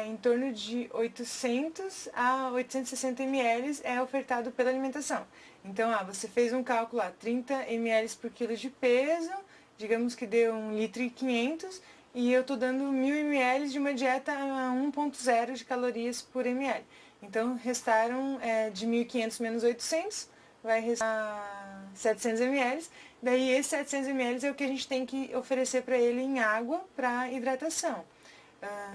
em torno de 800 a 860 ml é ofertado pela alimentação. Então, você fez um cálculo lá, 30 ml por quilo de peso, digamos que deu 1,5 litro, e eu estou dando 1.000 ml de uma dieta a 1,0 de calorias por ml. Então, restaram de 1.500 menos 800, vai restar 700 ml. Daí, esses 700 ml é o que a gente tem que oferecer para ele em água para hidratação.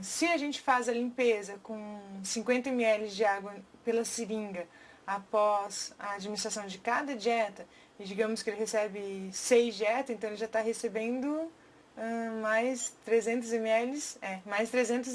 Se a gente faz a limpeza com 50 ml de água pela seringa após a administração de cada dieta, e digamos que ele recebe 6 dietas, então ele já está recebendo mais 300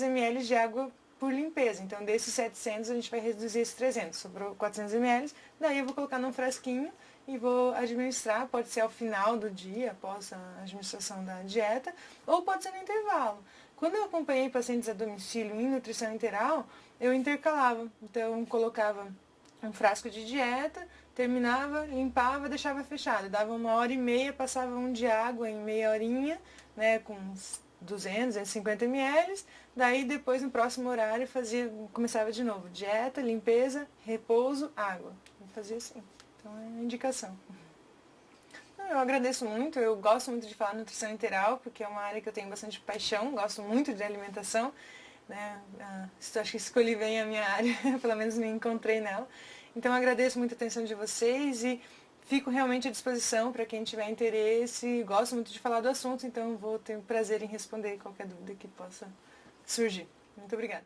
ml de água por limpeza. Então, desses 700, a gente vai reduzir esses 300. Sobrou 400 ml, daí eu vou colocar num frasquinho e vou administrar, pode ser ao final do dia, após a administração da dieta, ou pode ser no intervalo. Quando eu acompanhei pacientes a domicílio em nutrição interal, eu intercalava. Então, colocava um frasco de dieta, terminava, limpava, deixava fechado. Dava 1h30, passava um de água em meia horinha, né, com uns 200, 250 ml. Daí, depois, no próximo horário, começava de novo. Dieta, limpeza, repouso, água. Eu fazia assim. Então, é a indicação. Eu agradeço muito, eu gosto muito de falar nutrição integral, porque é uma área que eu tenho bastante paixão, gosto muito de alimentação, né? Acho que escolhi bem a minha área, pelo menos me encontrei nela. Então, agradeço muito a atenção de vocês e fico realmente à disposição para quem tiver interesse. Gosto muito de falar do assunto, então vou ter o prazer em responder qualquer dúvida que possa surgir. Muito obrigada.